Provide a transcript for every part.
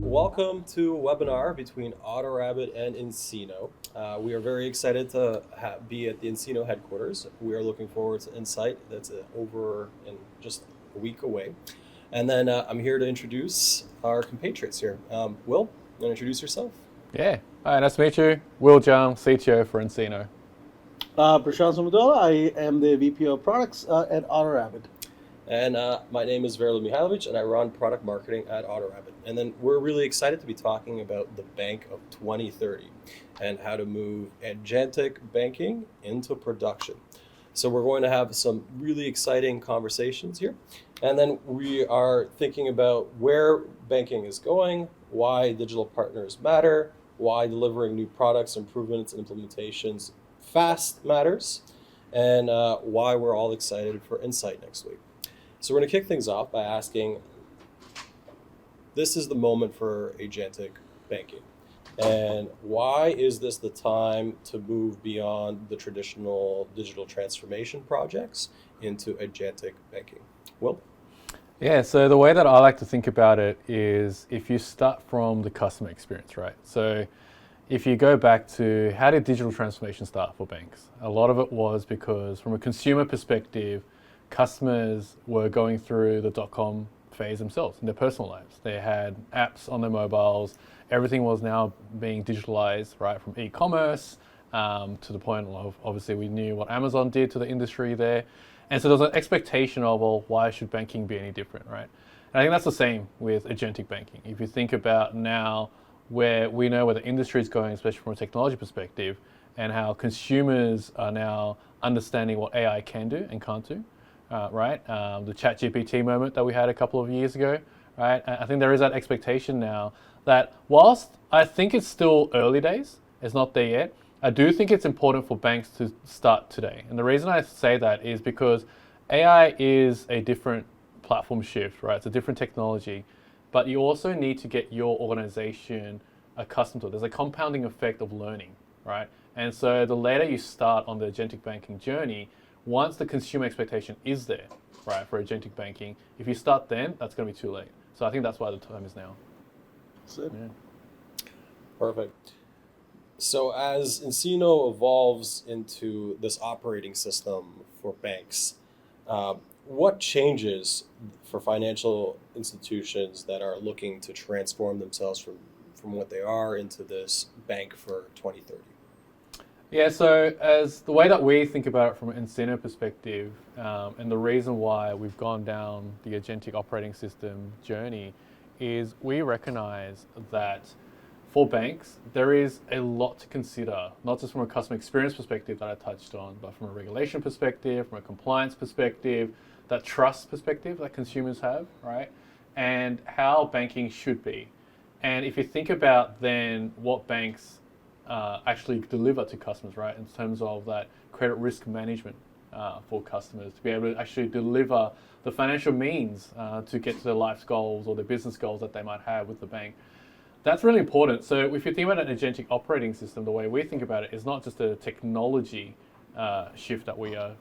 Welcome to a webinar between AutoRabbit and nCino. We are very excited to be at the nCino headquarters. We are looking forward to Insight that's over in just a week away. And then I'm here to introduce our compatriots here. Will, you want to introduce yourself? Yeah. Hi, nice to meet you. Will Jung, CTO for nCino. Prashant Sumudola, I am the VP of Products at AutoRabbit. And my name is Verola Mihailovic, and I run product marketing at AutoRabbit. And then we're really excited to be talking about the bank of 2030 and how to move agentic banking into production. So we're going to have some really exciting conversations here. And then we are thinking about where banking is going, why digital partners matter, why delivering new products, improvements, and implementations fast matters, and why we're all excited for Insight next week. So we're going to kick things off by asking, this is the moment for agentic banking. And why is this the time to move beyond the traditional digital transformation projects into agentic banking? Will? Yeah, so the way that I like to think about it is if you start from the customer experience, right? So if you go back to how did digital transformation start for banks? A lot of it was because from a consumer perspective, customers were going through the dot-com phase themselves in their personal lives. They had apps on their mobiles. Everything was now being digitalized, right, from e-commerce to the point of, obviously, we knew what Amazon did to the industry there. And so there was an expectation of, well, why should banking be any different, right? And I think that's the same with agentic banking. If you think about now where we know where the industry is going, especially from a technology perspective, and how consumers are now understanding what AI can do and can't do, right? The ChatGPT moment that we had a couple of years ago, right? I think there is that expectation now that whilst I think it's still early days, it's not there yet, I do think it's important for banks to start today. And the reason I say that is because AI is a different platform shift, right? It's a different technology, but you also need to get your organization accustomed to it. There's a compounding effect of learning, right? And so the later you start on the agentic banking journey, once the consumer expectation is there, right, for agentic banking, if you start then, that's going to be too late. So I think that's why the time is now. That's it. Yeah. Perfect. So as nCino evolves into this operating system for banks, what changes for financial institutions that are looking to transform themselves from what they are into this bank for 2030? Yeah, so as the way that we think about it from an nCino perspective, and the reason why we've gone down the agentic operating system journey is we recognize that for banks, there is a lot to consider, not just from a customer experience perspective that I touched on, but from a regulation perspective, from a compliance perspective, that trust perspective that consumers have, right? And how banking should be. And if you think about then what banks actually deliver to customers, right, in terms of that credit risk management for customers, to be able to actually deliver the financial means to get to their life's goals or their business goals that they might have with the bank. That's really important. So if you think about an agentic operating system, the way we think about it is not just a technology shift that we are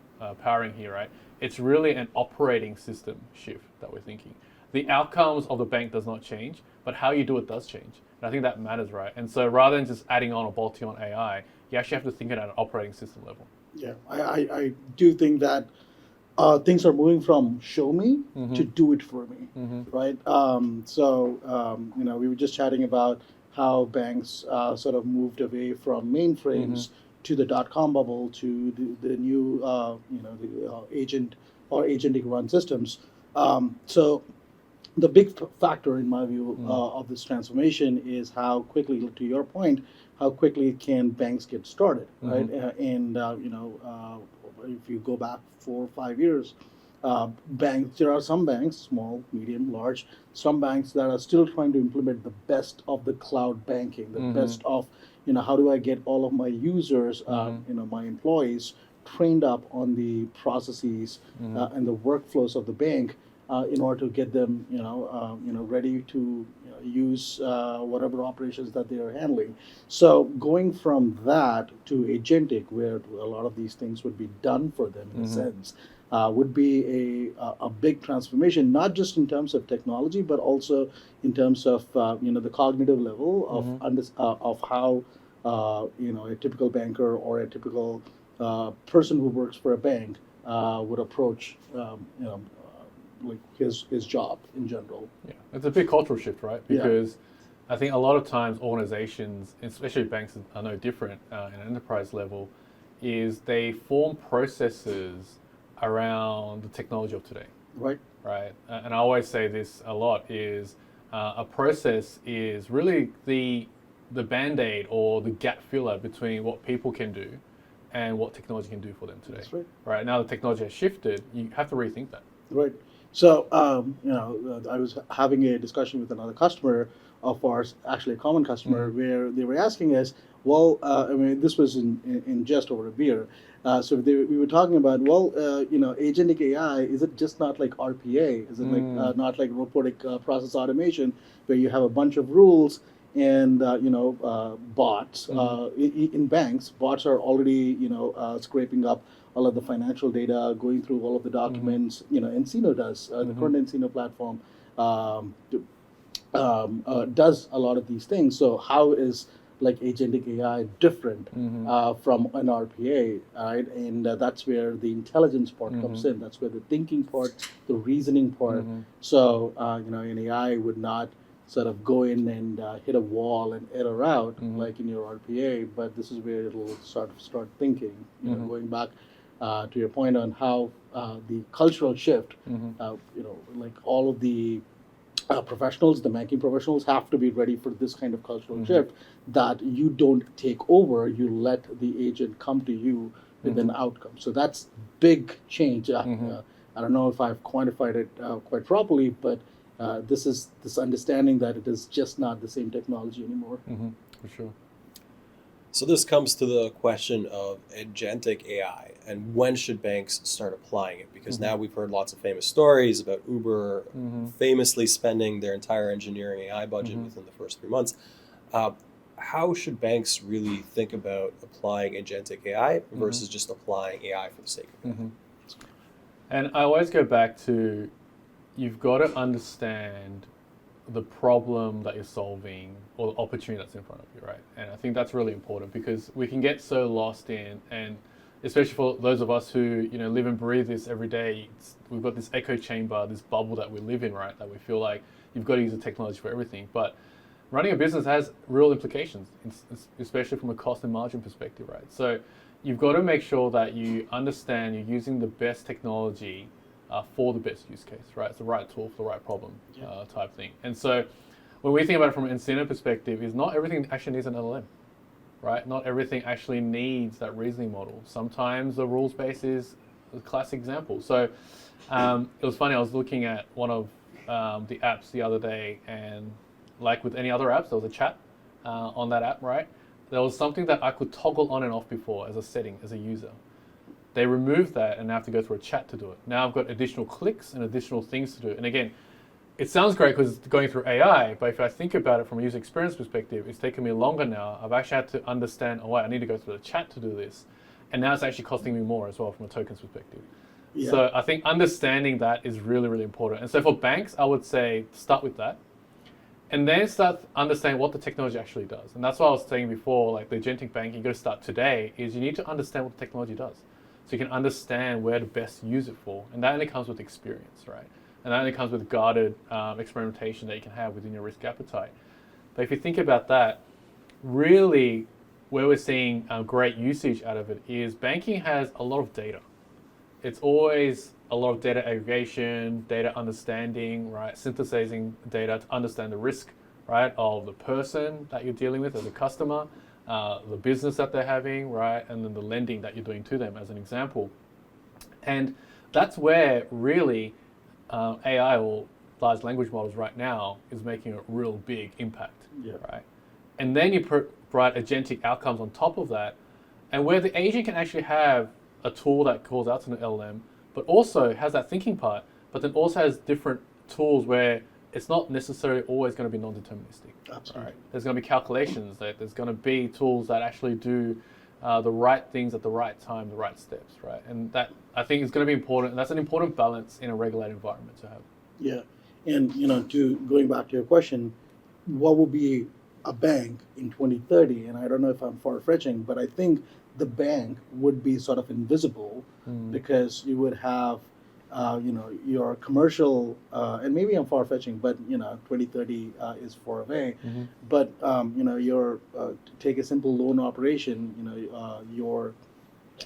powering here, right? It's really an operating system shift that we're thinking. The outcomes of the bank does not change, but how you do it does change. And I think that matters, right? And so rather than just adding on or bolting on AI, you actually have to think it at an operating system level. Yeah, I do think that things are moving from show me to do it for me, right? We were just chatting about how banks sort of moved away from mainframes to the dot-com bubble to the new, agent or agentic run systems. So the big factor in my view of this transformation is how quickly, to your point, how quickly can banks get started, right? If you go back 4 or 5 years, banks, there are some banks, small, medium, large, some banks that are still trying to implement the best of the cloud banking, the best of, how do I get all of my users, my employees trained up on the processes and the workflows of the bank in order to get them, ready to use whatever operations that they are handling. So going from that to agentic, where a lot of these things would be done for them in a sense, would be a big transformation, not just in terms of technology, but also in terms of the cognitive level of of how a typical banker or a typical person who works for a bank would approach like his job in general. Yeah, it's a big cultural shift, right? Yeah. Because I think a lot of times organizations, especially banks, are no different in an enterprise level, is they form processes around the technology of today, Right. right? And I always say this a lot: is a process is really the band-aid or the gap filler between what people can do and what technology can do for them today. That's right. Right now, the technology has shifted. You have to rethink that. Right. So, I was having a discussion with another customer of ours, actually a common customer, where they were asking us, well, I mean, this was in just over a beer. We were talking about, well, agentic AI, is it just not like RPA? Is it like not like robotic process automation, where you have a bunch of rules and bots in banks? Bots are already scraping up all of the financial data, going through all of the documents. nCino does the current nCino platform does a lot of these things. So how is like agentic AI different from an RPA, right? And that's where the intelligence part comes in. That's where the thinking part, the reasoning part. So an AI would not sort of go in and hit a wall and error out like in your RPA, but this is where it'll start thinking. Going back to your point on how the cultural shift, like all of the professionals, the banking professionals have to be ready for this kind of cultural shift, that you don't take over, you let the agent come to you with an outcome. So that's big change. I don't know if I've quantified it quite properly, but this is this understanding that it is just not the same technology anymore. For sure. So this comes to the question of agentic AI and when should banks start applying it? Because now we've heard lots of famous stories about Uber famously spending their entire engineering AI budget within the first 3 months. How should banks really think about applying agentic AI versus just applying AI for the sake of it? And I always go back to, you've got to understand the problem that you're solving or the opportunity that's in front of you, right? And I think that's really important because we can get so lost in, and especially for those of us who live and breathe this every day, we've got this echo chamber, this bubble that we live in, right? That we feel like you've got to use the technology for everything. But running a business has real implications, especially from a cost and margin perspective, right? So you've got to make sure that you understand you're using the best technology for the best use case, right? It's the right tool for the right problem type thing. And so when we think about it from an nCino perspective, is not everything actually needs an LLM, right? Not everything actually needs that reasoning model. Sometimes the rules base is a classic example. So it was funny, I was looking at one of the apps the other day, and like with any other apps, there was a chat on that app, right? There was something that I could toggle on and off before as a setting, as a user. They removed that and I have to go through a chat to do it. Now I've got additional clicks and additional things to do. And again, it sounds great because it's going through AI, but if I think about it from a user experience perspective, it's taken me longer now. I've actually had to understand, oh wait, I need to go through the chat to do this. And now it's actually costing me more as well from a tokens perspective. Yeah. So I think understanding that is really, really important. And so for banks, I would say start with that. And then start understanding what the technology actually does. And that's what I was saying before, like the agentic banking, you got to start today, is you need to understand what the technology does. So you can understand where to best use it for. And that only comes with experience, right? And that only comes with guarded experimentation that you can have within your risk appetite. But if you think about that, really where we're seeing great usage out of it is banking has a lot of data. It's always a lot of data aggregation, data understanding, right? Synthesizing data to understand the risk, right, of the person that you're dealing with as a customer, the business that they're having, right, and then the lending that you're doing to them as an example. And that's where really AI or large language models right now is making a real big impact, right? And then you provide agentic outcomes on top of that, and where the agent can actually have a tool that calls out to an LLM, but also has that thinking part, but then also has different tools where it's not necessarily always going to be non-deterministic. Absolutely. Right? There's going to be calculations, there's going to be tools that actually do the right things at the right time, the right steps, right? And that I think is going to be important. That's an important balance in a regulated environment to have. Yeah, and to going back to your question, what would be a bank in 2030? And I don't know if I'm far fetching, but I think the bank would be sort of invisible because you would have, your commercial, and maybe I'm far fetching, but 2030 is far away. But your take a simple loan operation. Your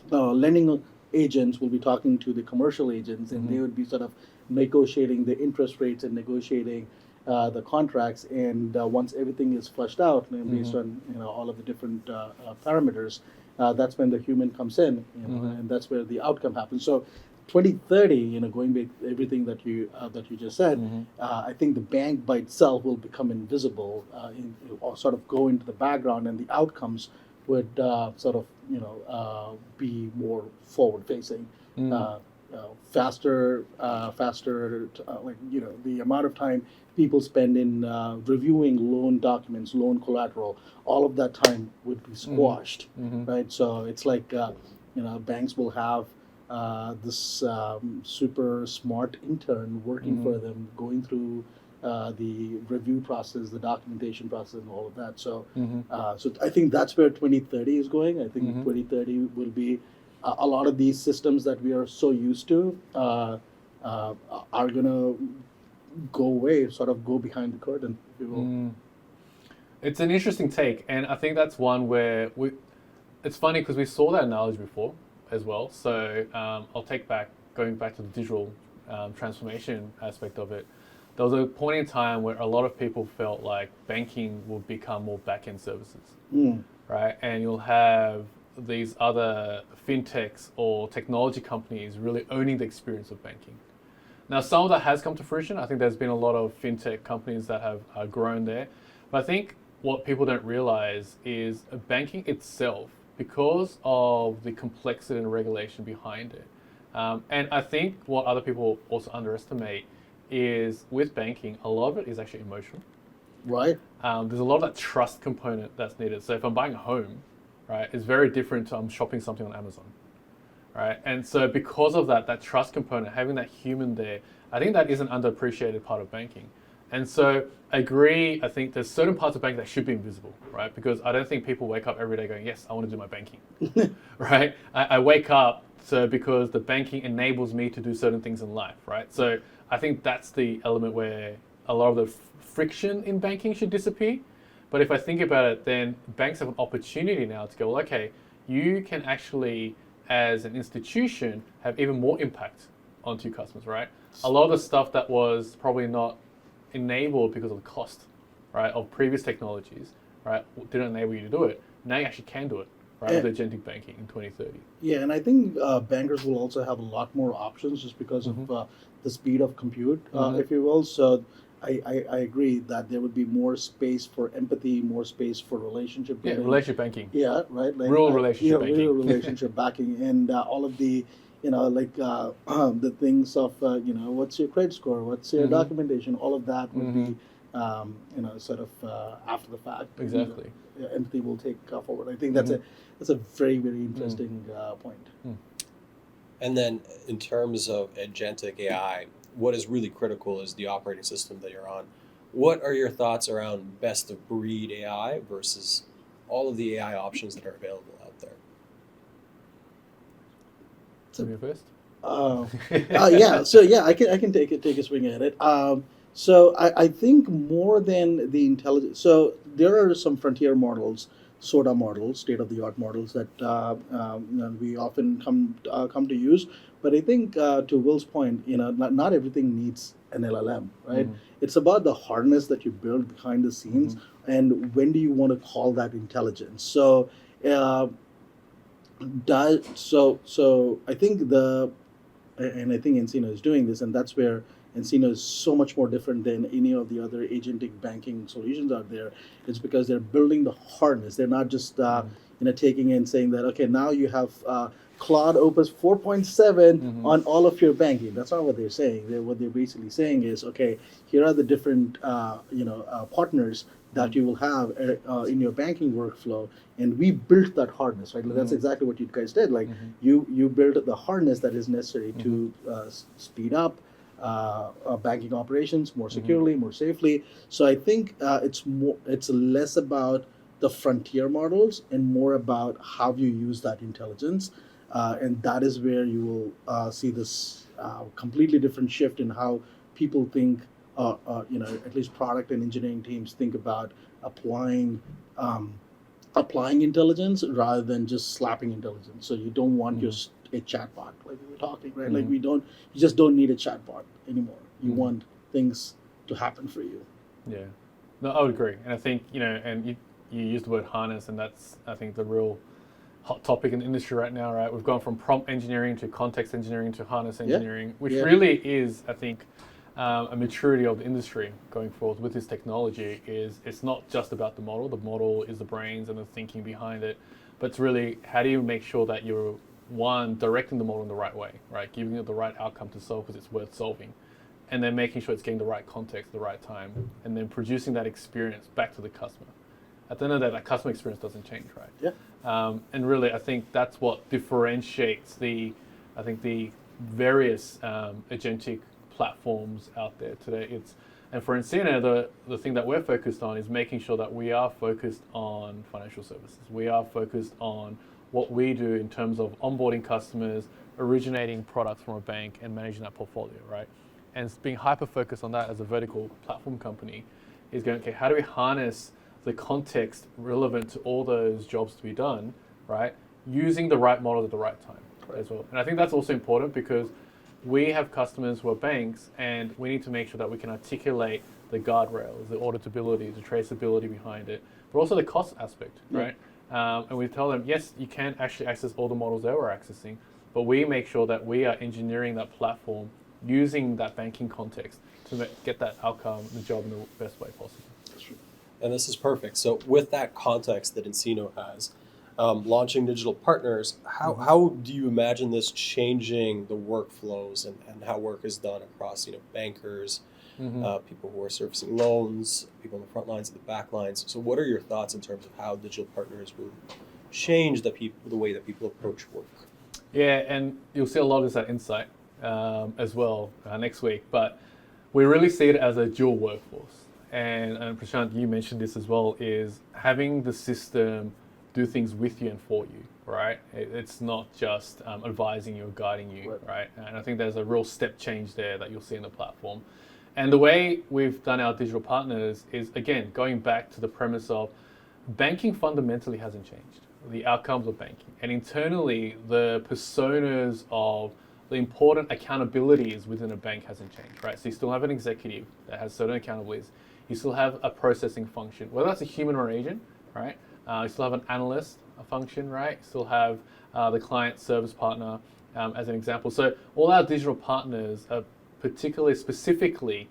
lending agents will be talking to the commercial agents, and they would be sort of negotiating the interest rates and negotiating the contracts. And once everything is flushed out, based on all of the different parameters, that's when the human comes in, and that's where the outcome happens. So 2030, going back everything that you just said, I think the bank by itself will become invisible, or sort of go into the background, and the outcomes would sort of be more forward facing, faster, the amount of time people spend in reviewing loan documents, loan collateral, all of that time would be squashed, right? So it's like banks will have this super smart intern working for them, going through the review process, the documentation process, and all of that. So, so I think that's where 2030 is going. I think 2030 will be a lot of these systems that we are so used to are going to go away, sort of go behind the curtain, if you will. It's an interesting take, and I think that's one where it's funny because we saw that analogy before as well. So going back to the digital transformation aspect of it. There was a point in time where a lot of people felt like banking will become more back-end services, right? And you'll have these other fintechs or technology companies really owning the experience of banking. Now, some of that has come to fruition. I think there's been a lot of fintech companies that have grown there. But I think what people don't realize is banking itself, because of the complexity and regulation behind it. And I think what other people also underestimate is with banking, a lot of it is actually emotional. Right. There's a lot of that trust component that's needed. So if I'm buying a home, right, it's very different to I'm shopping something on Amazon, right? And so because of that trust component, having that human there, I think that is an underappreciated part of banking. And so I agree, I think there's certain parts of banking that should be invisible, right? Because I don't think people wake up every day going, yes, I want to do my banking, right? I wake up because the banking enables me to do certain things in life, right? So I think that's the element where a lot of the friction in banking should disappear. But if I think about it, then banks have an opportunity now to go, well, okay, you can actually, as an institution, have even more impact onto your customers, right? A lot of the stuff that was probably not enabled because of the cost, right, of previous technologies, right, didn't enable you to do it. Now you actually can do it, right, with agentic banking in 2030. Yeah, and I think bankers will also have a lot more options just because of the speed of compute, if you will. So I agree that there would be more space for empathy, more space for relationship building. Yeah, relationship banking. Yeah, right. Like, real relationship banking. Real relationship backing, and all of the, the things of, what's your credit score, what's your documentation, all of that would be, sort of after the fact. Exactly. Empathy will take forward. I think that's a very, very interesting point. And then in terms of agentic AI, what is really critical is the operating system that you're on. What are your thoughts around best of breed AI versus all of the AI options that are available out there? So you first? Yeah. So yeah, I can take a swing at it. So I think more than the intelligence. So there are some frontier models, SOTA models, state-of-the-art models that we often come to use. But I think to Will's point, not everything needs an LLM, right? It's about the hardness that you build behind the scenes, and when do you want to call that intelligence? So, so I think and I think nCino is doing this, and that's where nCino is so much more different than any of the other agentic banking solutions out there. It's because they're building the hardness. They're not just taking and saying that, okay, now you have Claude Opus 4.7 on all of your banking. That's not what they're saying. What they're basically saying is, okay, here are the different partners that you will have in your banking workflow, and we built that harness, right? That's exactly what you guys did. Like you built the harness that is necessary to speed up banking operations more securely, more safely. So I think it's less about the frontier models and more about how you use that intelligence, and that is where you will see this completely different shift in how people think. At least product and engineering teams think about applying applying intelligence rather than just slapping intelligence. So you don't want just a chatbot like we were talking, right? Like you just don't need a chatbot anymore. You want things to happen for you. Yeah, no, I would agree, and I think and you used the word harness, and that's I think the real hot topic in the industry right now, right? We've gone from prompt engineering to context engineering to harness engineering, which really is, I think, a maturity of the industry going forward with this technology. Is it's not just about the model. The model is the brains and the thinking behind it, but it's really how do you make sure that you're directing the model in the right way, right? Giving it the right outcome to solve because it's worth solving, and then making sure it's getting the right context at the right time, and then producing that experience back to the customer. At the end of the day, that customer experience doesn't change, right? Yeah. And really, I think that's what differentiates the various agentic platforms out there today. And for nCino, the thing that we're focused on is making sure that we are focused on financial services. We are focused on what we do in terms of onboarding customers, originating products from a bank, and managing that portfolio, right? And being hyper-focused on that as a vertical platform company is going, okay, how do we harness the context relevant to all those jobs to be done, right? Using the right model at the right time as well. And I think that's also important because we have customers who are banks, and we need to make sure that we can articulate the guardrails, the auditability, the traceability behind it, but also the cost aspect, right? And we tell them, yes, you can actually access all the models they were accessing, but we make sure that we are engineering that platform using that banking context to get that outcome, the job in the best way possible. That's true. And this is perfect. So with that context that nCino has, launching digital partners, how do you imagine this changing the workflows and how work is done across bankers, people who are servicing loans, people on the front lines and the back lines? So what are your thoughts in terms of how digital partners will change the way that people approach work? Yeah, and you'll see a lot of this at Insight as well next week. But we really see it as a dual workforce. And Prashant, you mentioned this as well, is having the system do things with you and for you, right? It's not just advising you or guiding you, right? And I think there's a real step change there that you'll see in the platform. And the way we've done our digital partners is, again, going back to the premise of banking fundamentally hasn't changed, the outcomes of banking. And internally, the personas of the important accountabilities within a bank hasn't changed, right? So you still have an executive that has certain accountabilities. You still have a processing function, whether that's a human or an agent, right? You still have an analyst function, right? You still have the client service partner as an example. So all our digital partners are specifically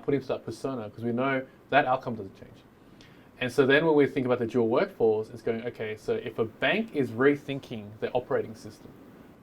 put into that persona because we know that outcome doesn't change. And so then when we think about the dual workforce, it's going, okay, so if a bank is rethinking their operating system,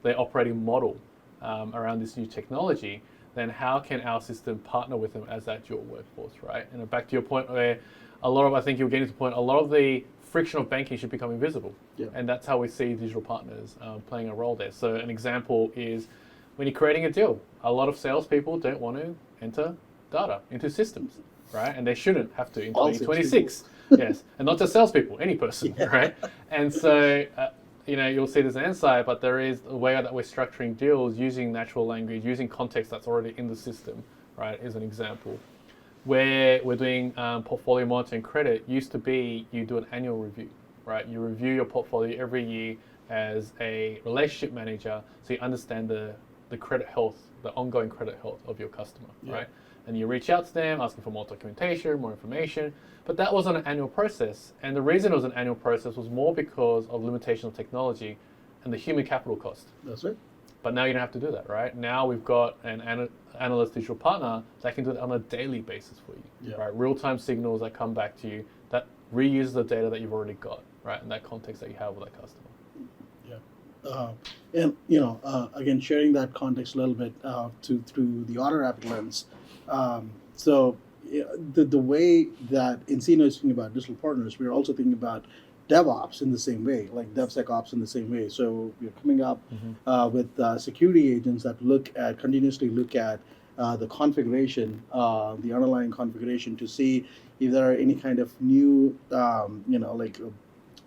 their operating model around this new technology, then how can our system partner with them as that dual workforce, right? And back to your point where I think you're getting to the point, a lot of the friction of banking should become invisible. Yeah. And that's how we see digital partners playing a role there. So an example is when you're creating a deal, a lot of salespeople don't want to enter data into systems, right? And they shouldn't have to in 2026. Yes, and not just salespeople, any person, right? And so, you'll see this insight, but there is a way that we're structuring deals using natural language, using context that's already in the system, right, is an example. Where we're doing portfolio monitoring credit used to be you do an annual review, right? You review your portfolio every year as a relationship manager so you understand the credit health, the ongoing credit health of your customer, right? And you reach out to them asking for more documentation, more information, but that wasn't an annual process. And the reason it was an annual process was more because of limitation of technology and the human capital cost. That's it. But now you don't have to do that, right? Now we've got an analyst digital partner that can do it on a daily basis for you, right? Real-time signals that come back to you that reuse the data that you've already got, right? And that context that you have with that customer. And again, sharing that context a little bit through the Auto Rapid lens. So the way that nCino is thinking about digital partners, we're also thinking about DevOps in the same way, like DevSecOps in the same way. So we're coming up with security agents that continuously look at the configuration, the underlying configuration, to see if there are any kind of new,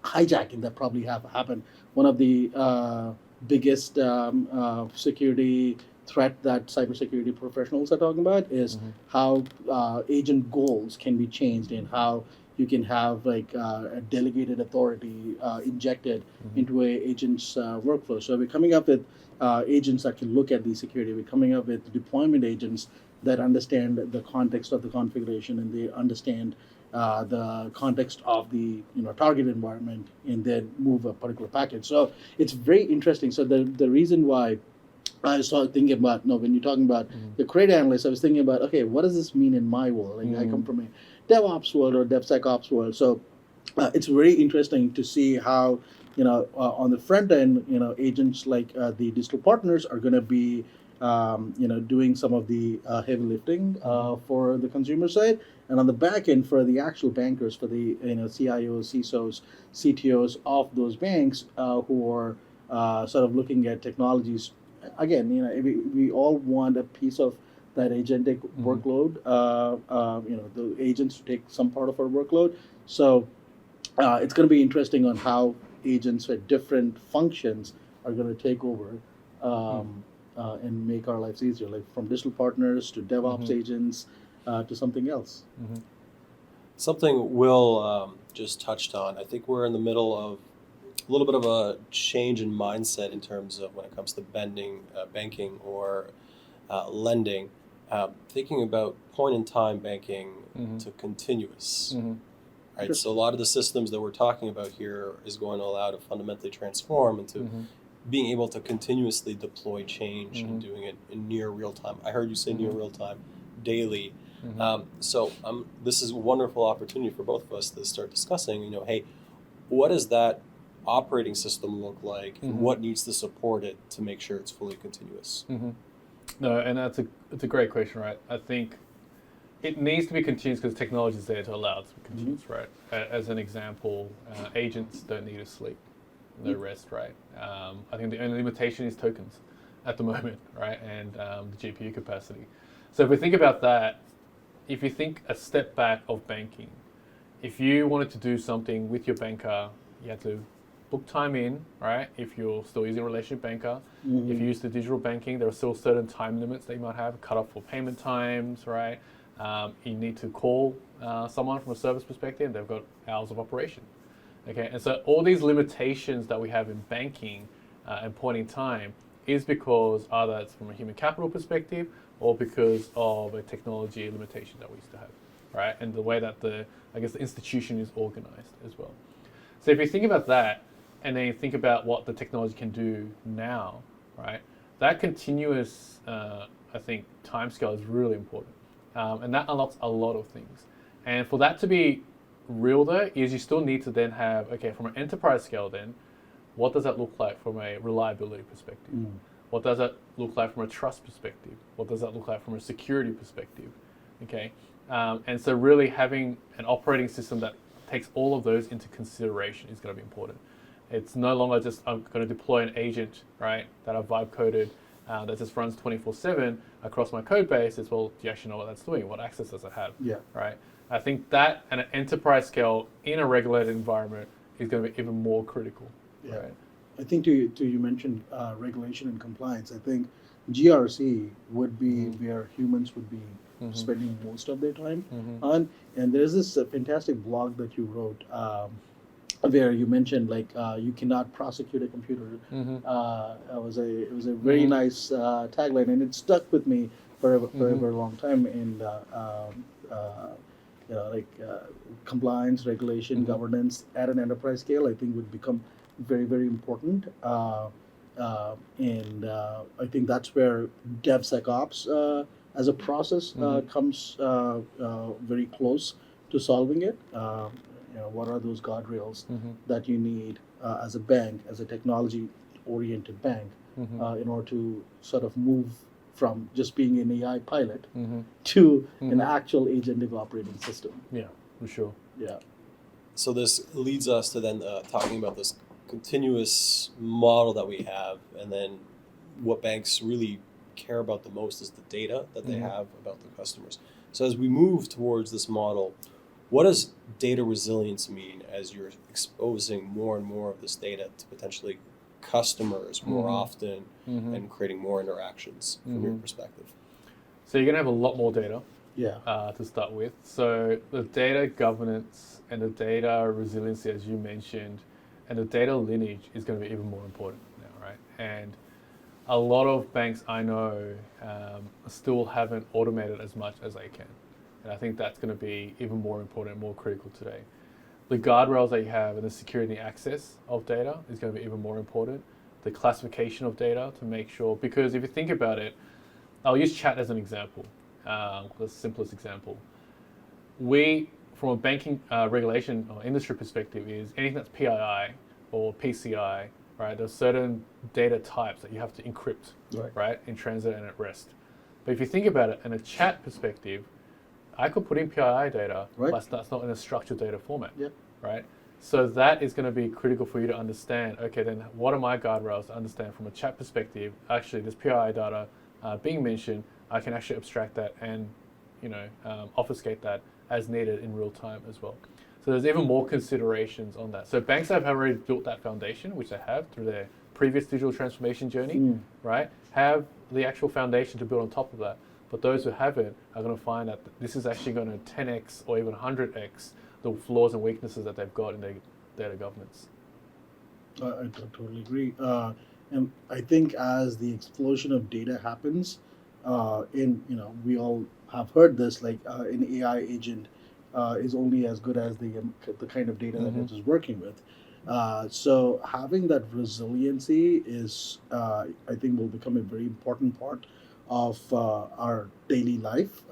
hijacking that probably have happened. One of the biggest security threat that cybersecurity professionals are talking about is how agent goals can be changed, and how you can have like a delegated authority injected into a agent's workflow. So we're coming up with agents that can look at the security. We're coming up with deployment agents that understand the context of the configuration, and they understand the context of the target environment, and then move a particular package. So it's very interesting. So the reason why I started thinking about, when you're talking about the create analyst, I was thinking about, okay, what does this mean in my world? Like I come from a DevOps world or DevSecOps world. So it's very interesting to see how, on the front end, agents like the digital partners are going to be, doing some of the heavy lifting for the consumer side. And on the back end, for the actual bankers, for the CIOs, CISOs, CTOs of those banks who are sort of looking at technologies. Again, we all want a piece of that agentic workload. The agents to take some part of our workload. So it's going to be interesting on how agents with different functions are going to take over and make our lives easier, like from digital partners to DevOps agents to something else. Something Will just touched on. I think we're in the middle of a little bit of a change in mindset in terms of when it comes to banking or lending, thinking about point-in-time banking to continuous. Right, so a lot of the systems that we're talking about here is going to allow to fundamentally transform into being able to continuously deploy change and doing it in near real time. I heard you say near real time, daily. So this is a wonderful opportunity for both of us to start discussing, hey, what does that operating system look like, and what needs to support it to make sure it's fully continuous? No, and it's a great question, right? I think it needs to be continuous because technology is there to allow it to be continuous, right? As an example, agents don't need to sleep, no rest, right? I think the only limitation is tokens at the moment, right? And the GPU capacity. So if we think about that, if you think a step back of banking, if you wanted to do something with your banker, you had to book time in, right? If you're still using a relationship banker, if you use the digital banking, there are still certain time limits that you might have, cut off for payment times, right? You need to call someone from a service perspective, they've got hours of operation. Okay, and so all these limitations that we have in banking and point in time is because either it's from a human capital perspective or because of a technology limitation that we used to have, right? And the way that the institution is organized as well. So if you think about that, and then you think about what the technology can do now, right? That continuous, timescale is really important. And that unlocks a lot of things. And for that to be real though, is you still need to then have, from an enterprise scale then, what does that look like from a reliability perspective? What does that look like from a trust perspective? What does that look like from a security perspective? Okay, and so really having an operating system that takes all of those into consideration is going to be important. It's no longer just I'm going to deploy an agent, right, that I've vibe coded that just runs 24/7 across my code base. It's, well, do you actually know what that's doing? What access does it have? Yeah. Right. I think that at an enterprise scale in a regulated environment is going to be even more critical. Yeah. Right. I think to you mentioned regulation and compliance. I think GRC would be where humans would be spending most of their time on. And there's this fantastic blog that you wrote where you mentioned you cannot prosecute a computer. It was a very nice tagline, and it stuck with me for a very long time. And compliance, regulation, governance at an enterprise scale, I think would become very, very important. And I think that's where DevSecOps as a process comes very close to solving it. What are those guardrails that you need as a bank, as a technology-oriented bank, in order to sort of move from just being an AI pilot to an actual agentic operating system. Yeah, for sure. Yeah. So this leads us to then talking about this continuous model that we have, and then what banks really care about the most is the data that they have about their customers. So as we move towards this model, what does data resilience mean as you're exposing more and more of this data to potentially customers more often and creating more interactions from your perspective? So you're going to have a lot more data Yeah. to start with. So the data governance and the data resiliency, as you mentioned, and the data lineage is going to be even more important now, right? And a lot of banks I know still haven't automated as much as they can. And I think that's going to be even more important and more critical today. The guardrails that you have and the security and access of data is going to be even more important. The classification of data to make sure, because if you think about it, I'll use chat as an example, the simplest example. We, from a banking regulation or industry perspective, is anything that's PII or PCI, right? There's certain data types that you have to encrypt, right, in transit and at rest. But if you think about it in a chat perspective, I could put in PII data, but that's not in a structured data format, right? So that is going to be critical for you to understand, okay, then what are my guardrails to understand from a chat perspective? Actually, this PII data being mentioned, I can actually abstract that and, obfuscate that as needed in real time as well. So there's even more considerations on that. So banks have already built that foundation, which they have through their previous digital transformation journey, right? Have the actual foundation to build on top of that. But those who haven't are going to find that this is actually going to 10x or even 100x the flaws and weaknesses that they've got in their data governance. I totally agree. And I think as the explosion of data happens, we all have heard this, like an AI agent is only as good as the kind of data that it is working with. So having that resiliency is, I think, will become a very important part of our daily life.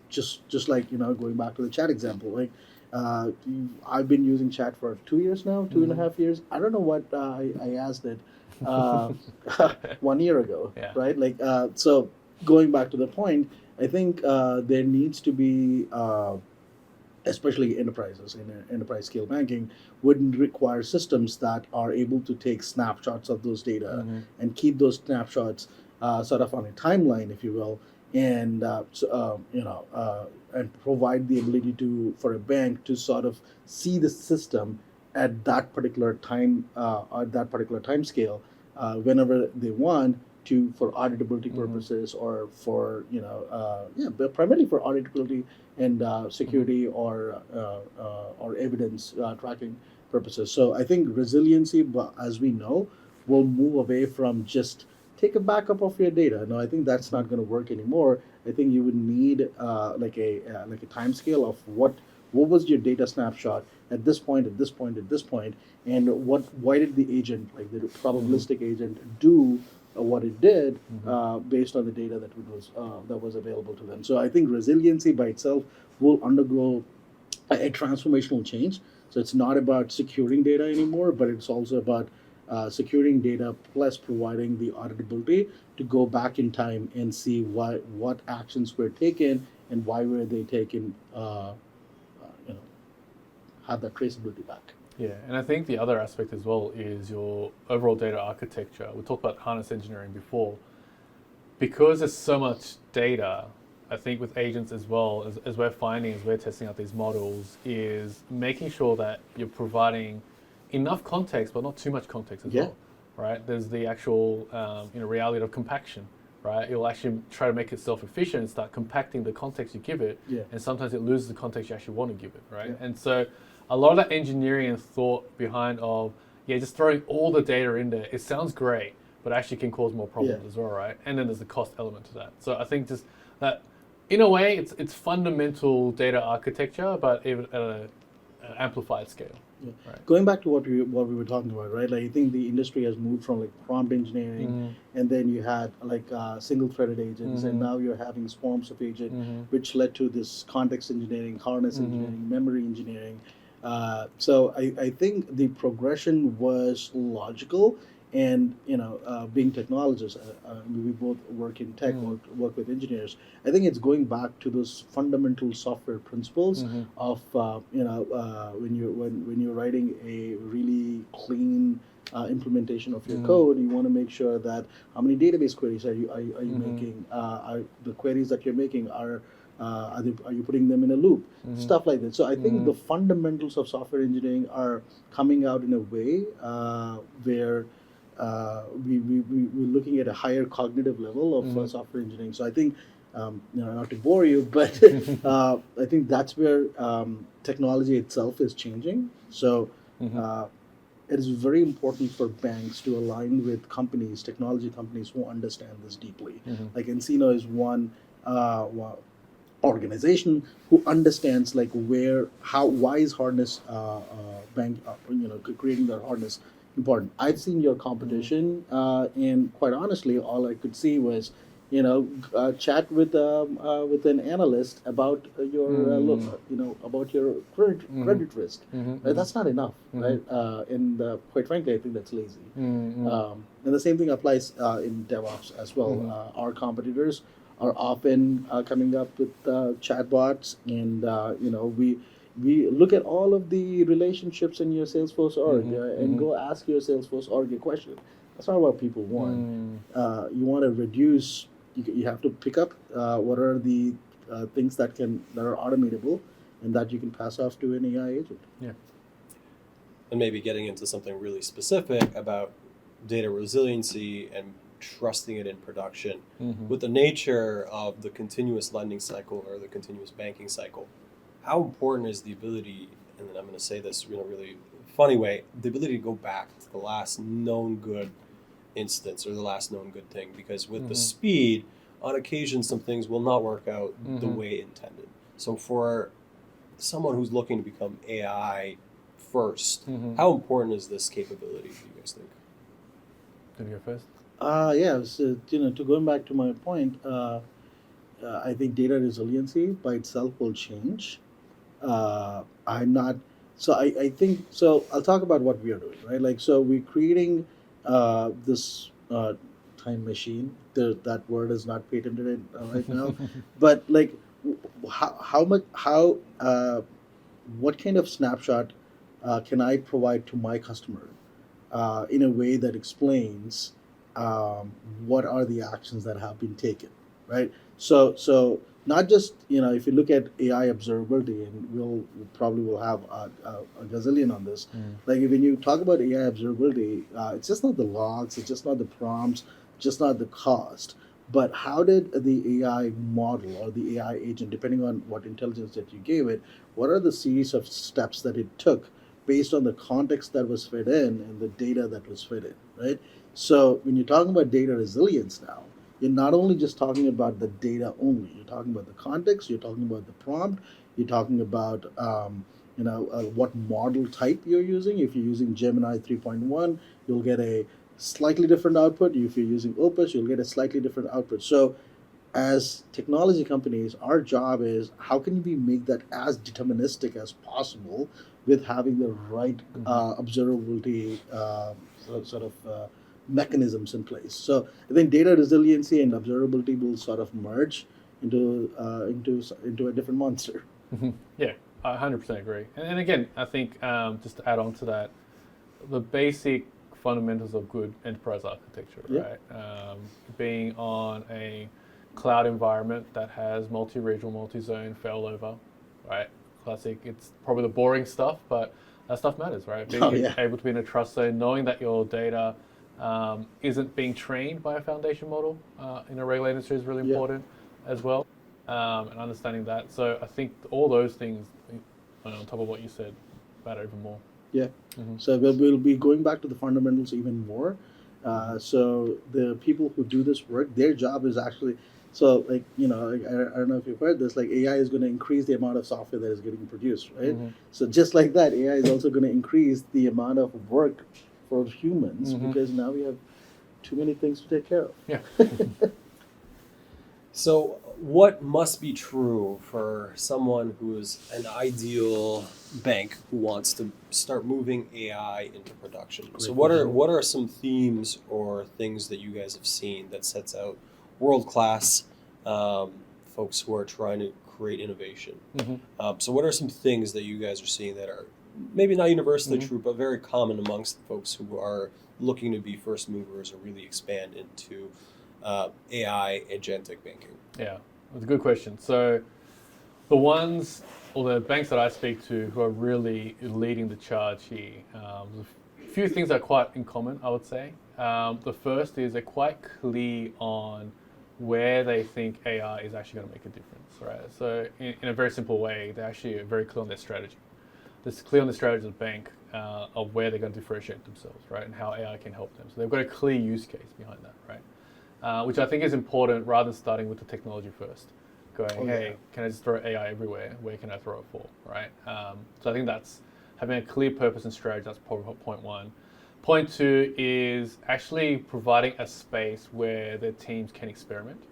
Just like going back to the chat example, like I've been using chat for 2 years now, 2.5 years. I don't know what I asked it 1 year ago, right? Like so. Going back to the point, I think there needs to be, especially enterprises in enterprise scale banking, would require systems that are able to take snapshots of those data and keep those snapshots sort of on a timeline, if you will, and and provide the ability for a bank to sort of see the system at that particular time, at that particular time scale, whenever they want to, for auditability purposes or for but primarily for auditability and security or evidence tracking purposes. So I think resiliency, as we know, will move away from just take a backup of your data. No, I think that's not going to work anymore. I think you would need like a time scale of what was your data snapshot at this point, at this point, at this point, and why did the agent, like the probabilistic agent, do what it did based on the data that was available to them. So I think resiliency by itself will undergo a transformational change. So it's not about securing data anymore, but it's also about securing data plus providing the auditability to go back in time and see what actions were taken and why were they taken. Have that traceability back. Yeah, and I think the other aspect as well is your overall data architecture. We talked about harness engineering before. Because there's so much data, I think with agents as well, as we're finding, as we're testing out these models, is making sure that you're providing enough context, but not too much context as well, right? There's the actual reality of compaction, right? It'll actually try to make it self-efficient and start compacting the context you give it, and sometimes it loses the context you actually want to give it, right? And so a lot of that engineering and thought behind just throwing all the data in there, it sounds great, but actually can cause more problems as well, right? And then there's the cost element to that. So I think just that, in a way, it's fundamental data architecture, but even at an amplified scale. Yeah. Right. Going back to what we were talking about, right? Like I think the industry has moved from like prompt engineering, and then you had like single-threaded agents, and now you're having swarms of agents, which led to this context engineering, harness engineering, memory engineering. So I think the progression was logical, And being technologists, we both work in tech, work with engineers. I think it's going back to those fundamental software principles of when you're writing a really clean implementation of your code, you want to make sure that how many database queries are you making? Are the queries that you're making are you putting them in a loop? Stuff like that. So I think the fundamentals of software engineering are coming out in a way where we're looking at a higher cognitive level of software engineering. So I think, not to bore you, but I think that's where technology itself is changing. So it is very important for banks to align with technology companies who understand this deeply. Like nCino is one organization who understands like why is hardness creating that hardness important. I've seen your competition, and quite honestly, all I could see was chat with an analyst about about your credit risk. Right? That's not enough, right? And quite frankly, I think that's lazy. And the same thing applies in DevOps as well. Our competitors are often coming up with chatbots, and we look at all of the relationships in your Salesforce org and go ask your Salesforce org a question. That's not what people want. You want to reduce. You have to pick up what are the things that are automatable and that you can pass off to an AI agent. Yeah. And maybe getting into something really specific about data resiliency and trusting it in production. With the nature of the continuous lending cycle or the continuous banking cycle, how important is the ability, and I'm going to say this in a really funny way, the ability to go back to the last known good instance or the last known good thing? Because with the speed, on occasion, some things will not work out the way intended. So for someone who's looking to become AI first, how important is this capability, do you guys think? Did you go first? So, to going back to my point, I think data resiliency by itself will change. I'm not. So I think so. I'll talk about what we are doing, right? Like, so we're creating this time machine. That word is not patented right now, but like, what kind of snapshot can I provide to my customer in a way that explains what are the actions that have been taken, right? So not just if you look at AI observability, and we'll probably will have a gazillion on this. Like when you talk about AI observability, it's just not the logs, it's just not the prompts, just not the cost, but how did the AI model or the AI agent, depending on what intelligence that you gave it, what are the series of steps that it took based on the context that was fed in and the data that was fed in, right? So when you're talking about data resilience now, you're not only just talking about the data only. You're talking about the context. You're talking about the prompt. You're talking about what model type you're using. If you're using Gemini 3.1, you'll get a slightly different output. If you're using Opus, you'll get a slightly different output. So as technology companies, our job is how can we make that as deterministic as possible with having the right observability mechanisms in place. So I think data resiliency and observability will sort of merge into a different monster. Yeah, I 100% agree. And again, I think just to add on to that, the basic fundamentals of good enterprise architecture, right? Being on a cloud environment that has multi-regional, multi-zone failover, right? Classic. It's probably the boring stuff, but that stuff matters, right? Being able to be in a trust zone, knowing that your data isn't being trained by a foundation model in a regulated industry is really important as well, and understanding that. So I think all those things, on top of what you said, matter even more. Yeah. So we'll be going back to the fundamentals even more. So the people who do this work, their job is actually, so like, I don't know if you've heard this, like AI is going to increase the amount of software that is getting produced, right? So just like that, AI is also going to increase the amount of work for humans because now we have too many things to take care of. Yeah. So, what must be true for someone who is an ideal bank who wants to start moving AI into production? So, Great what are question. what are some themes or things that you guys have seen that sets out world class folks who are trying to create innovation? So, what are some things that you guys are seeing that are maybe not universally true, but very common amongst folks who are looking to be first movers or really expand into AI agentic banking? Yeah, it's a good question. So the ones or the banks that I speak to who are really leading the charge here, there's a few things that are quite in common, I would say. The first is they're quite clear on where they think AI is actually going to make a difference, right? So in a very simple way, they're actually very clear on their strategy. They're clear on the strategy of the bank of where they're going to differentiate themselves, right, and how AI can help them. So they've got a clear use case behind that, right? Which I think is important rather than starting with the technology first. Going, hey, can I just throw AI everywhere? Where can I throw it for, right? So I think that's having a clear purpose and strategy. That's probably point one. Point two is actually providing a space where their teams can experiment.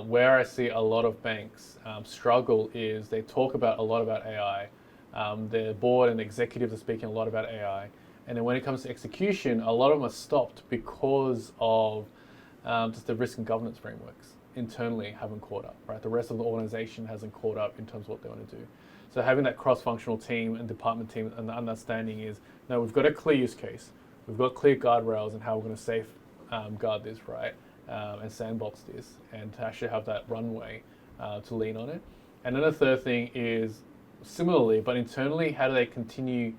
Where I see a lot of banks struggle is they talk about a lot about AI. Their board and executives are speaking a lot about AI. And then when it comes to execution, a lot of them are stopped because of just the risk and governance frameworks internally haven't caught up, right? The rest of the organization hasn't caught up in terms of what they want to do. So having that cross-functional team and department team and the understanding is, no, we've got a clear use case. We've got clear guardrails and how we're going to safe guard this, right? And sandbox this, and to actually have that runway to lean on it. And then the third thing is similarly, but internally, how do they continue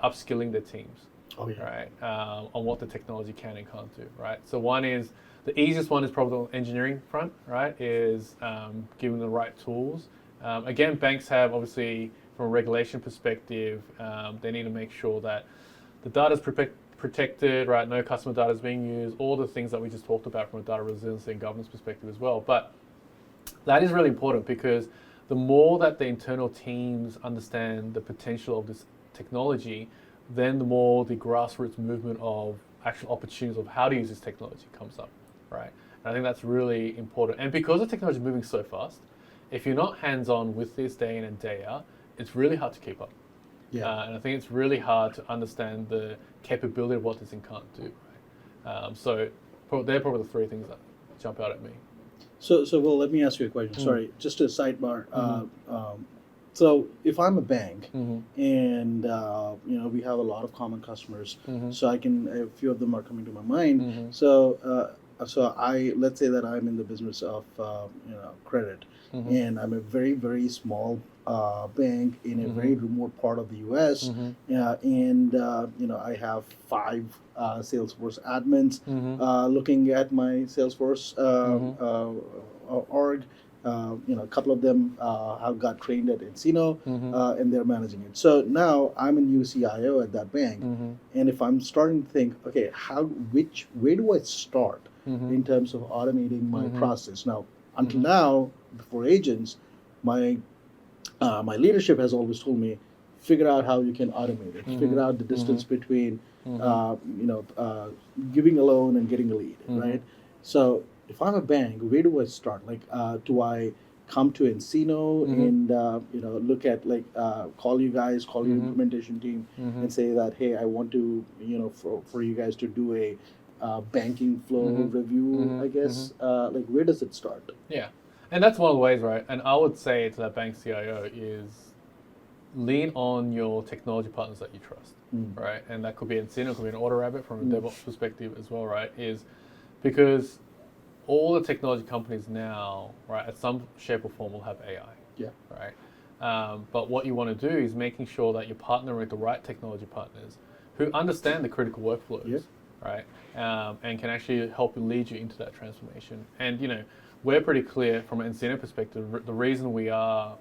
upskilling their teams, right? On what the technology can and can't do, right? So one is, the easiest one is probably the engineering front, right? Is giving the right tools. Again, banks have obviously, from a regulation perspective, they need to make sure that the data is protected, right? No customer data is being used, all the things that we just talked about from a data resiliency and governance perspective as well. But that is really important because the more that the internal teams understand the potential of this technology, then the more the grassroots movement of actual opportunities of how to use this technology comes up, right? And I think that's really important. And because the technology is moving so fast, if you're not hands-on with this day in and day out, it's really hard to keep up. And I think it's really hard to understand the capability of what this thing can't do, right? So they're probably the three things that jump out at me. So well, let me ask you a question. Sorry, just a sidebar. So if I'm a bank, and we have a lot of common customers, so I can, a few of them are coming to my mind. So I, let's say that I'm in the business of credit, and I'm a very very small bank in a very remote part of the U.S. And I have 5 Salesforce admins looking at my Salesforce org. A couple of them have got trained at nCino, and they're managing it. So now I'm a new CIO at that bank, and if I'm starting to think, okay, where do I start in terms of automating my process? Now, until now, before agents, my leadership has always told me, figure out how you can automate it. Figure out the distance between, giving a loan and getting a lead, right? So if I'm a bank, where do I start? Like, do I come to nCino and look at call you guys, call your implementation team, and say that, hey, I want to for you guys to do a banking flow review, I guess. Where does it start? Yeah, and that's one of the ways, right? And I would say to that bank CIO is lean on your technology partners that you trust, right? And that could be nCino, it could be an AutoRabbit from a DevOps perspective as well, right? Is because all the technology companies now, right, at some shape or form will have AI, right? But what you want to do is making sure that you're partnering with the right technology partners who understand the critical workflows, right? And can actually help lead you into that transformation. And we're pretty clear from an nCino perspective. The reason we are,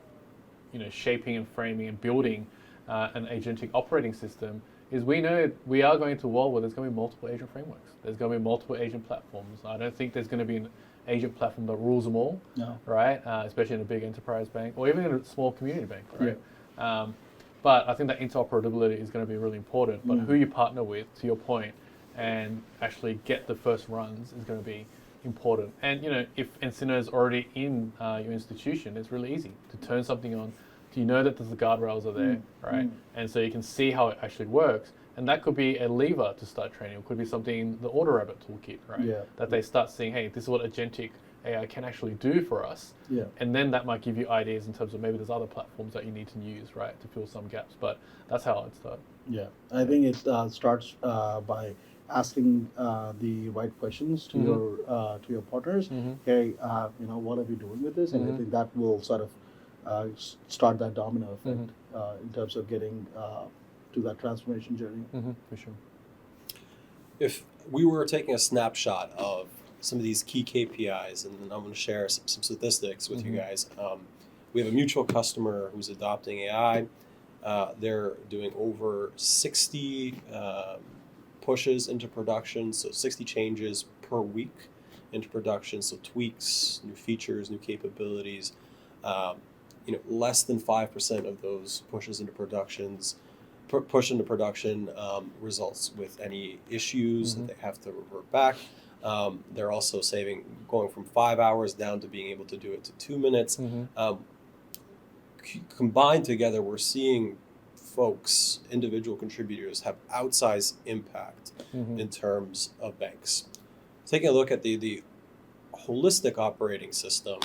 shaping and framing and building an agentic operating system is we know we are going to a world where there's going to be multiple agent frameworks. There's going to be multiple agent platforms. I don't think there's going to be an agent platform that rules them all, right? Especially in a big enterprise bank or even in a small community bank, right? But I think that interoperability is going to be really important. But who you partner with, to your point, and actually get the first runs is going to be important. And if nCino is already in your institution, it's really easy to turn something on. You know that the guardrails are there, right? And so you can see how it actually works. And that could be a lever to start training. It could be something in the AutoRabbit toolkit, right? Yeah. That they start seeing, hey, this is what agentic AI can actually do for us. Yeah. And then that might give you ideas in terms of maybe there's other platforms that you need to use, right, to fill some gaps. But that's how I'd start. Yeah, I think it starts by asking the right questions to your partners. Hey, what are we doing with this? And I think that will sort of start that domino effect in terms of getting to that transformation journey. For sure. If we were taking a snapshot of some of these key KPIs, and then I'm going to share some statistics with you guys. We have a mutual customer who's adopting AI. They're doing over 60 pushes into production, so 60 changes per week into production, so tweaks, new features, new capabilities. Less than 5% of those pushes into push into production results with any issues that they have to revert back. They're also going from 5 hours down to being able to do it to 2 minutes. Combined together, we're seeing folks, individual contributors, have outsized impact in terms of banks. Taking a look at the holistic operating system,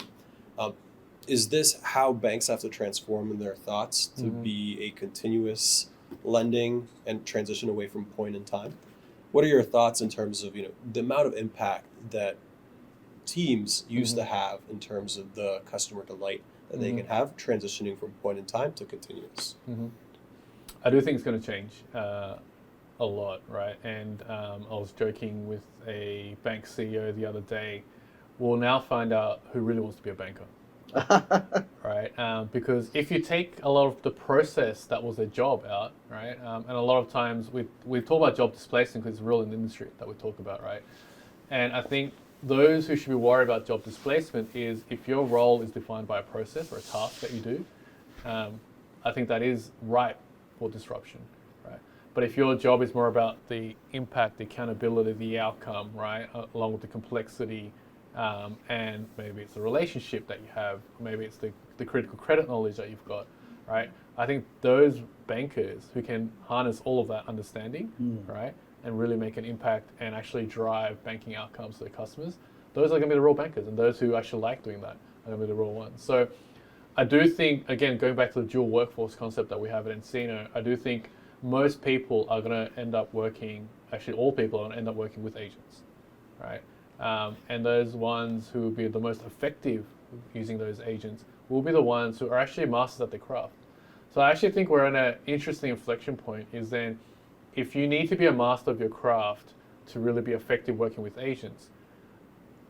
is this how banks have to transform in their thoughts to be a continuous lending and transition away from point in time? What are your thoughts in terms of the amount of impact that teams used to have in terms of the customer delight that they can have transitioning from point in time to continuous? I do think it's going to change a lot, right? And I was joking with a bank CEO the other day. We'll now find out who really wants to be a banker. Right? Because if you take a lot of the process that was a job out, right? And a lot of times we talk about job displacement because it's real in the industry that we talk about, right? And I think those who should be worried about job displacement is if your role is defined by a process or a task that you do, I think that is ripe for disruption, right? But if your job is more about the impact, the accountability, the outcome, right, along with the complexity, and maybe it's the relationship that you have, maybe it's the critical credit knowledge that you've got, right? I think those bankers who can harness all of that understanding, right, and really make an impact and actually drive banking outcomes to their customers, those are going to be the real bankers, and those who actually like doing that are going to be the real ones. So I do think, again, going back to the dual workforce concept that we have at nCino, I do think most people are going to end up working, actually all people are going to end up working with agents, right? And those ones who will be the most effective using those agents will be the ones who are actually masters at their craft. So I actually think we're at an interesting inflection point is then if you need to be a master of your craft to really be effective working with agents,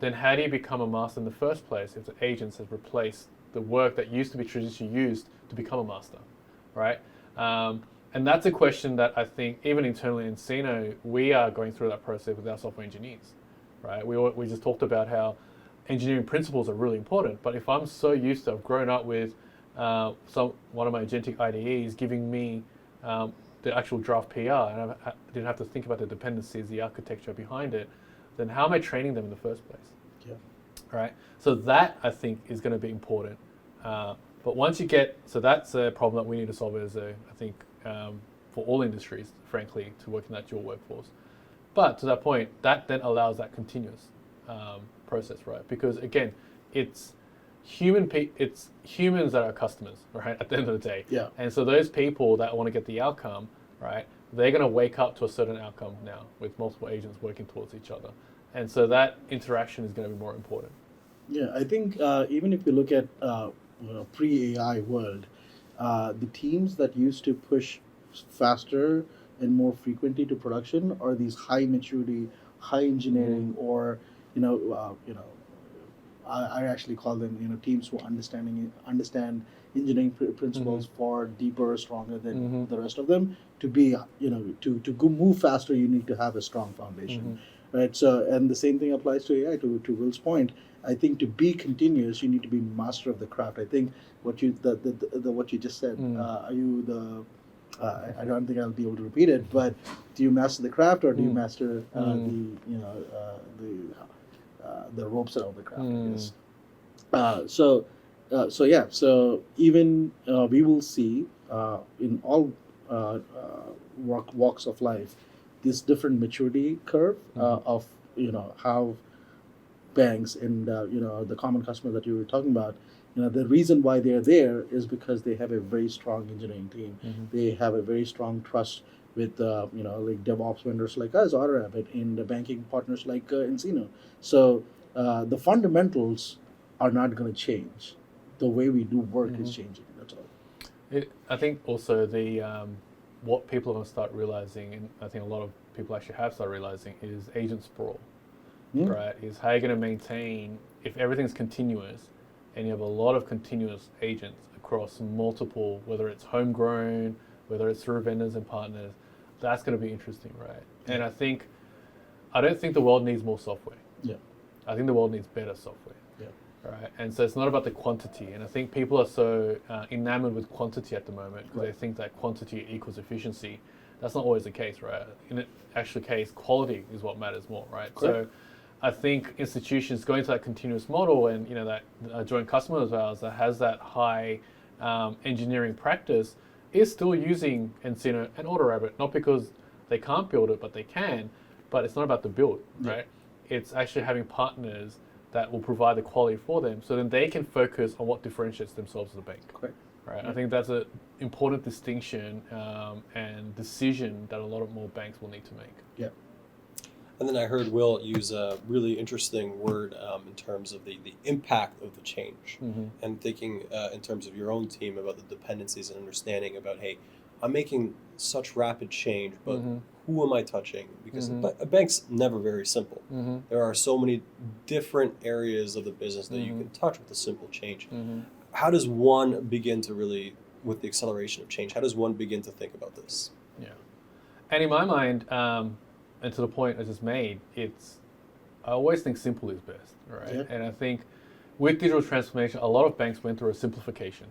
then how do you become a master in the first place if the agents have replaced the work that used to be traditionally used to become a master, right? And that's a question that I think even internally in nCino, we are going through that process with our software engineers, right? We just talked about how engineering principles are really important, but if I'm so used to, I've grown up with one of my agentic IDEs giving me the actual draft PR, and I didn't have to think about the dependencies, the architecture behind it, then how am I training them in the first place? Yeah. Right? So that, I think, is going to be important. But once you so that's a problem that we need to solve I think, for all industries, frankly, to work in that dual workforce. But to that point, that then allows that continuous process, right? Because again, it's humans that are customers, right? At the end of the day. Yeah. And so those people that want to get the outcome, right? They're going to wake up to a certain outcome now with multiple agents working towards each other. And so that interaction is going to be more important. Yeah, I think even if you look at pre-AI world, the teams that used to push faster and more frequently to production are these high maturity, high engineering, or I actually call them teams who understand engineering principles far deeper, stronger than the rest of them. To be to move faster, you need to have a strong foundation, right? So, and the same thing applies to AI. To Will's point, I think to be continuous, you need to be master of the craft. I think what you what you just said. Are you the I don't think I'll be able to repeat it, but do you master the craft or do you master the ropes around the craft. I guess. So even we will see in all walks of life this different maturity curve of how banks and the common customer that you were talking about. The reason why they're there is because they have a very strong engineering team. They have a very strong trust with like DevOps vendors like us, AutoRabbit, and the banking partners like nCino. So the fundamentals are not going to change. The way we do work is changing. That's all. I think also the what people are going to start realizing, and I think a lot of people actually have started realizing, is agent sprawl. Right? Is how you're going to maintain, if everything's continuous and you have a lot of continuous agents across multiple, whether it's homegrown, whether it's through vendors and partners, that's going to be interesting, right? And I don't think the world needs more software. Yeah. I think the world needs better software. Yeah. Right? And so it's not about the quantity. And I think people are so enamored with quantity at the moment because they think that quantity equals efficiency. That's not always the case, right? In the actual case, quality is what matters more, right? Correct. So I think institutions going to that continuous model and that joint customer of ours that has that high engineering practice is still using nCino and AutoRabbit, not because they can't build it, but they can. But it's not about the build, right? It's actually having partners that will provide the quality for them, so then they can focus on what differentiates themselves as a bank. Correct. Right. I think that's an important distinction and decision that a lot of more banks will need to make. Yeah. And then I heard Will use a really interesting word in terms of the impact of the change, and thinking in terms of your own team about the dependencies and understanding about, hey, I'm making such rapid change, but who am I touching? Because a bank's never very simple. There are so many different areas of the business that you can touch with a simple change. How does one begin to really, with the acceleration of change, how does one begin to think about this? Yeah. And in my mind, and to the point I just made, I always think simple is best, right? Yep. And I think with digital transformation, a lot of banks went through a simplification,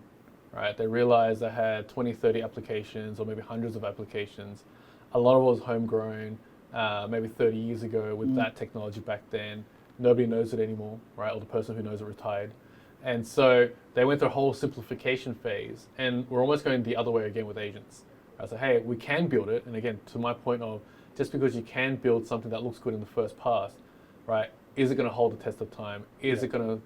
right? They realized they had 20, 30 applications or maybe hundreds of applications. A lot of it was homegrown, maybe 30 years ago with that technology back then. Nobody knows it anymore, right? Or the person who knows it retired. And so they went through a whole simplification phase, and we're almost going the other way again with agents. I said, hey, we can build it. And again, to my point of, just because you can build something that looks good in the first pass, right? Is it going to hold the test of time? Is it going to,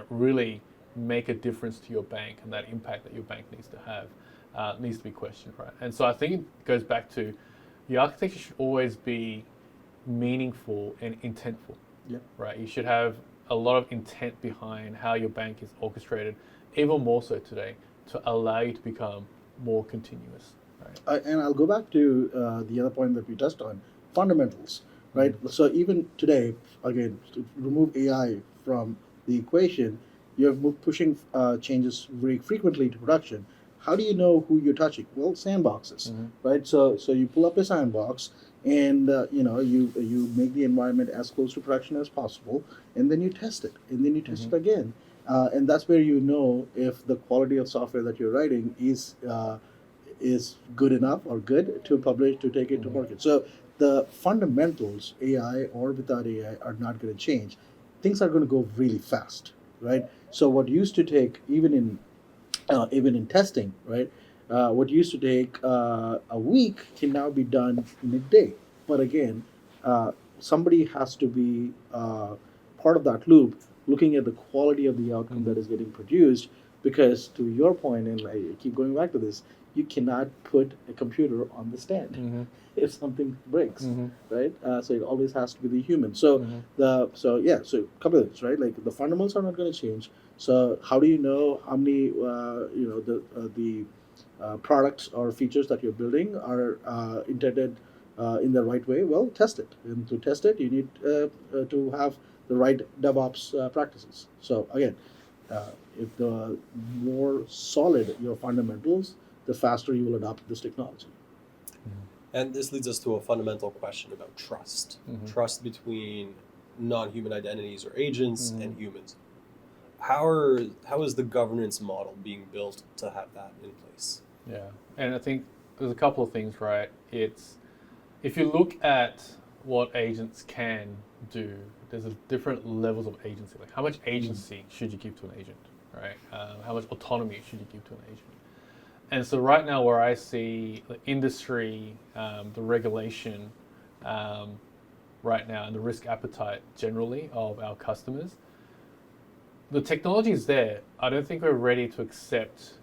really make a difference to your bank, and that impact that your bank needs to have needs to be questioned, right? And so I think it goes back to your architecture should always be meaningful and intentful, right? You should have a lot of intent behind how your bank is orchestrated, even more so today, to allow you to become more continuous. Right. And I'll go back to the other point that we touched on, fundamentals, right? So even today, again, to remove AI from the equation, you're pushing changes very frequently to production. How do you know who you're touching? Well, sandboxes, right? So you pull up a sandbox, and you make the environment as close to production as possible, and then you test it, and then you test it again, and that's where you know if the quality of software that you're writing is good enough or good to publish, to take it to market. So the fundamentals, AI or without AI, are not going to change. Things are going to go really fast, right? So what used to take, even in testing, right? What used to take a week can now be done in a day. But again, somebody has to be part of that loop, looking at the quality of the outcome that is getting produced. Because to your point, and I keep going back to this, you cannot put a computer on the stand if something breaks, right? So it always has to be the human. So so a couple of things, right? Like the fundamentals are not going to change. So how do you know how many the products or features that you're building are intended in the right way? Well, test it, and to test it, you need to have the right DevOps practices. So again, if the more solid your fundamentals, the faster you will adopt this technology. And this leads us to a fundamental question about trust. Trust between non-human identities or agents and humans. How is the governance model being built to have that in place? Yeah, and I think there's a couple of things, right? It's, if you look at what agents can do, there's different levels of agency. Like how much agency should you give to an agent, right? How much autonomy should you give to an agent? And so right now where I see the industry, the regulation right now and the risk appetite generally of our customers, the technology is there. I don't think we're ready to accept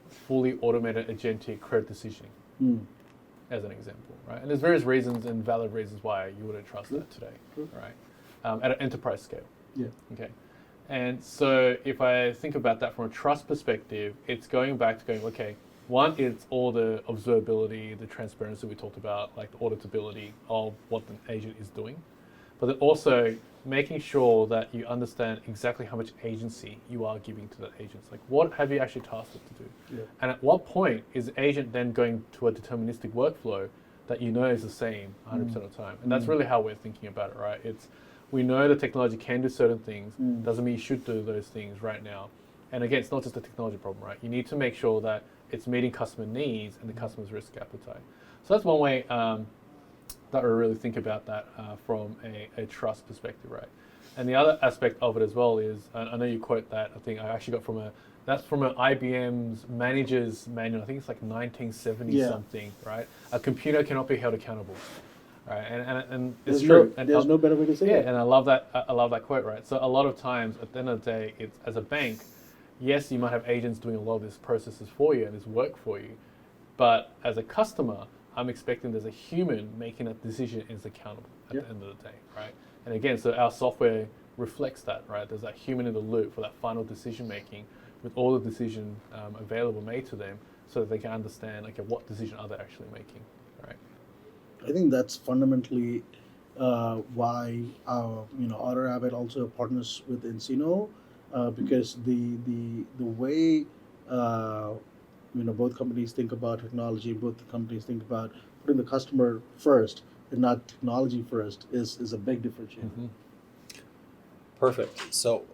fully automated agentic credit decisioning, as an example, right? And there's various reasons and valid reasons why you wouldn't trust that today, right? At an enterprise scale. Yeah. Okay. And so if I think about that from a trust perspective, it's going back to going, okay, one, it's all the observability, the transparency we talked about, like the auditability of what the agent is doing. But then also making sure that you understand exactly how much agency you are giving to that agent. Like what have you actually tasked it to do? Yeah. And at what point is the agent then going to a deterministic workflow that you know is the same 100% of the time? And that's really how we're thinking about it, right? It's, we know the technology can do certain things, doesn't mean you should do those things right now. And again, it's not just a technology problem, right? You need to make sure that it's meeting customer needs and the customer's risk appetite. So that's one way that we really think about that from a trust perspective, right? And the other aspect of it as well is, I know you quote that, I think I actually got that's from an IBM's manager's manual, I think it's like 1970 something, right? A computer cannot be held accountable. Right, and it's true. There's no better way to say it. Yeah, and I love that quote, right? So a lot of times, at the end of the day, it's as a bank, yes, you might have agents doing a lot of these processes for you and this work for you, but as a customer, I'm expecting there's a human making that decision and is accountable at the end of the day, right? And again, so our software reflects that, right? There's that human in the loop for that final decision making, with all the decision available made to them, so that they can understand, okay, what decision are they actually making, right? I think that's fundamentally why AutoRabbit also partners with nCino, because the way both companies think about technology, both the companies think about putting the customer first and not technology first is a big differentiator. Perfect. So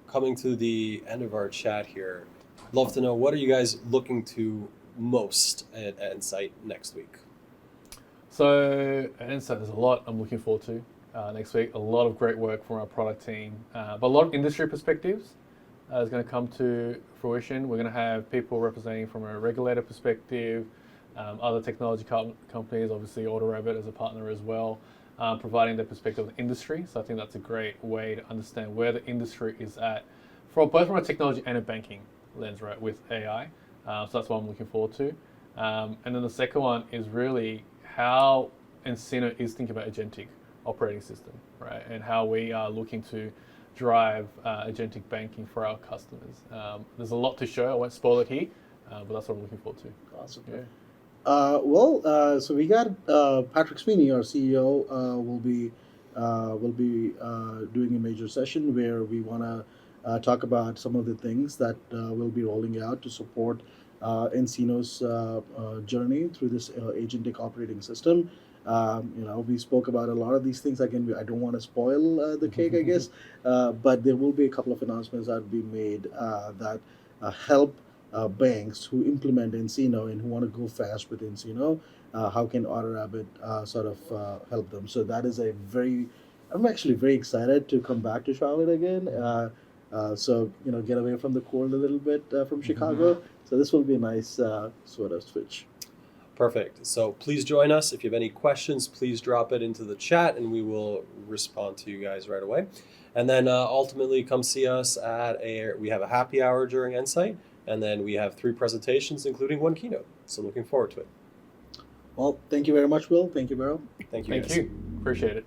coming to the end of our chat here, love to know, what are you guys looking to most at nCino next week? So at nCino, there's a lot I'm looking forward to next week. A lot of great work from our product team, but a lot of industry perspectives is going to come to fruition. We're going to have people representing from a regulator perspective, other technology companies, obviously AutoRabbit as a partner as well, providing their perspective of the industry. So I think that's a great way to understand where the industry is at, both from a technology and a banking lens, right, with AI. So that's what I'm looking forward to. And then the second one is really how nCino is thinking about agentic operating system, right, and how we are looking to drive agentic banking for our customers. There's a lot to show. I won't spoil it here, but that's what I'm looking forward to. Awesome. Yeah. So we got Patrick Sweeney, our CEO, will be doing a major session where we want to talk about some of the things that we'll be rolling out to support nCino's journey through this agentic operating system. We spoke about a lot of these things. Again, I don't want to spoil the cake, I guess, but there will be a couple of announcements that will be made that help banks who implement nCino and who want to go fast with nCino. How can AutoRabbit help them? So that is I'm actually very excited to come back to Charlotte again. So get away from the cold a little bit from Chicago. So this will be a nice sort of switch. Perfect. So please join us. If you have any questions, please drop it into the chat and we will respond to you guys right away. And then ultimately come see us we have a happy hour during nCino, and then we have 3 presentations, including 1 keynote. So looking forward to it. Well, thank you very much, Will. Thank you, Beryl. Thank you. Thank guys. you. Appreciate it.